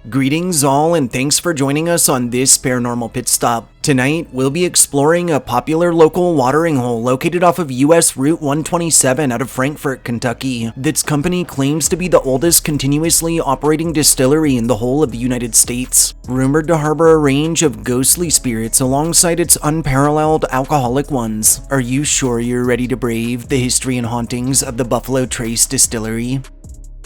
Greetings all, and thanks for joining us on this paranormal pit stop. Tonight, we'll be exploring a popular local watering hole located off of US Route 127 out of Frankfort, Kentucky. This company claims to be the oldest continuously operating distillery in the whole of the United States, rumored to harbor a range of ghostly spirits alongside its unparalleled alcoholic ones. Are you sure you're ready to brave the history and hauntings of the Buffalo Trace Distillery?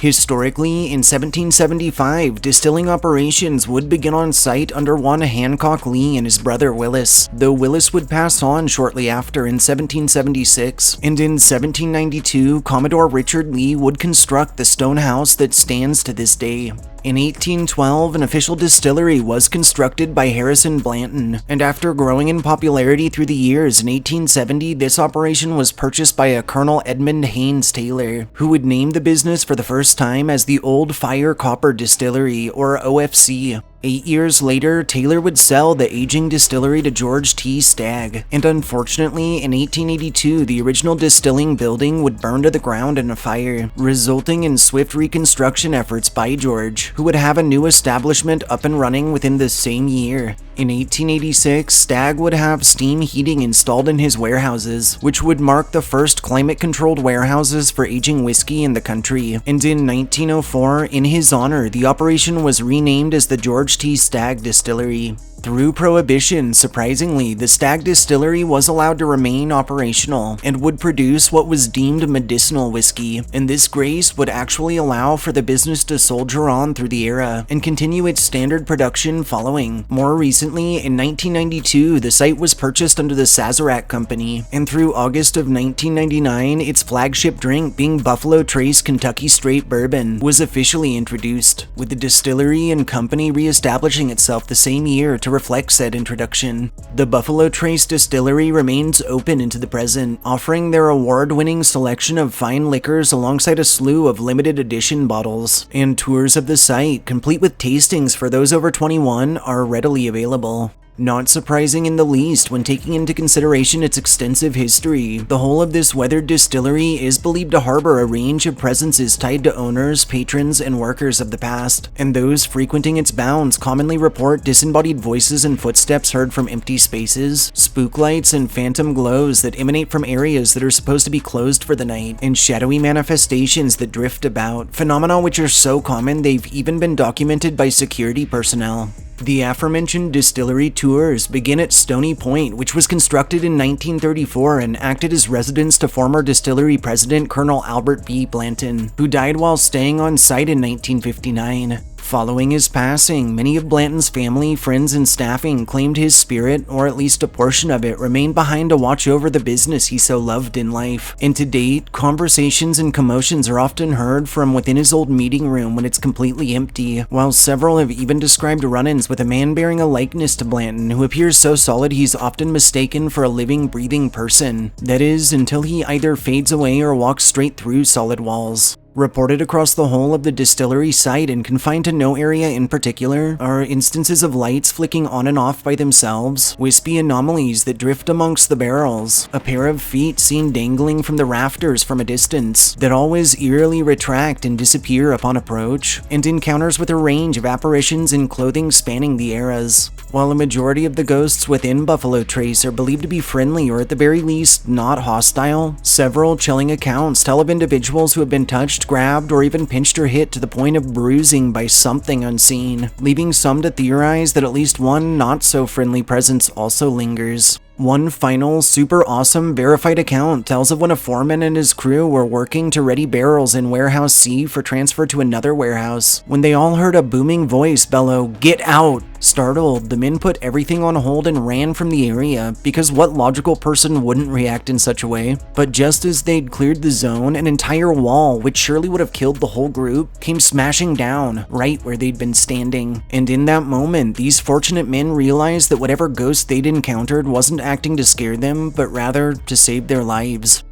Historically, in 1775, distilling operations would begin on site under one Hancock Lee and his brother Willis, though Willis would pass on shortly after in 1776, and in 1792, Commodore Richard Lee would construct the stone house that stands to this day. In 1812, an official distillery was constructed by Harrison Blanton, and after growing in popularity through the years, in 1870 this operation was purchased by a Colonel Edmund Haynes Taylor, who would name the business for the first time as the Old Fire Copper Distillery, or OFC. 8 years later, Taylor would sell the aging distillery to George T. Stagg, and unfortunately, in 1882, the original distilling building would burn to the ground in a fire, resulting in swift reconstruction efforts by George, who would have a new establishment up and running within the same year. In 1886, Stagg would have steam heating installed in his warehouses, which would mark the first climate-controlled warehouses for aging whiskey in the country, and in 1904, in his honor, the operation was renamed as the George T. Stagg Distillery. Through Prohibition, surprisingly, the Stagg Distillery was allowed to remain operational and would produce what was deemed medicinal whiskey, and this grace would actually allow for the business to soldier on through the era and continue its standard production following. More recently, in 1992, the site was purchased under the Sazerac Company, and through August of 1999, its flagship drink, being Buffalo Trace Kentucky Straight Bourbon, was officially introduced, with the distillery and company re-establishing itself the same year to reflect said introduction. The Buffalo Trace Distillery remains open into the present, offering their award-winning selection of fine liquors alongside a slew of limited edition bottles, and tours of the site, complete with tastings for those over 21, are readily available. Not surprising in the least when taking into consideration its extensive history, the whole of this weathered distillery is believed to harbor a range of presences tied to owners, patrons, and workers of the past, and those frequenting its bounds commonly report disembodied voices and footsteps heard from empty spaces, spook lights, and phantom glows that emanate from areas that are supposed to be closed for the night, and shadowy manifestations that drift about, phenomena which are so common they've even been documented by security personnel. The aforementioned distillery tours begin at Stony Point, which was constructed in 1934 and acted as residence to former distillery president Colonel Albert B. Blanton, who died while staying on site in 1959. Following his passing, many of Blanton's family, friends, and staffing claimed his spirit, or at least a portion of it, remained behind to watch over the business he so loved in life. And to date, conversations and commotions are often heard from within his old meeting room when it's completely empty, while several have even described run-ins with a man bearing a likeness to Blanton who appears so solid he's often mistaken for a living, breathing person. That is, until he either fades away or walks straight through solid walls. Reported across the whole of the distillery site and confined to no area in particular are instances of lights flicking on and off by themselves, wispy anomalies that drift amongst the barrels, a pair of feet seen dangling from the rafters from a distance that always eerily retract and disappear upon approach, and encounters with a range of apparitions in clothing spanning the eras. While a majority of the ghosts within Buffalo Trace are believed to be friendly or at the very least not hostile, several chilling accounts tell of individuals who have been touched, grabbed, or even pinched or hit to the point of bruising by something unseen, leaving some to theorize that at least one not-so-friendly presence also lingers. One final, super awesome, verified account tells of when a foreman and his crew were working to ready barrels in Warehouse C for transfer to another warehouse, when they all heard a booming voice bellow, "Get out!" Startled, the men put everything on hold and ran from the area, because what logical person wouldn't react in such a way? But just as they'd cleared the zone, an entire wall, which surely would have killed the whole group, came smashing down, right where they'd been standing. And in that moment, these fortunate men realized that whatever ghost they'd encountered wasn't acting to scare them, but rather to save their lives.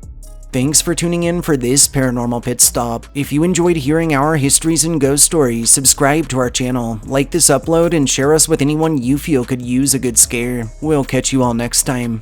Thanks for tuning in for this paranormal pit stop. If you enjoyed hearing our histories and ghost stories, subscribe to our channel, like this upload, and share us with anyone you feel could use a good scare. We'll catch you all next time.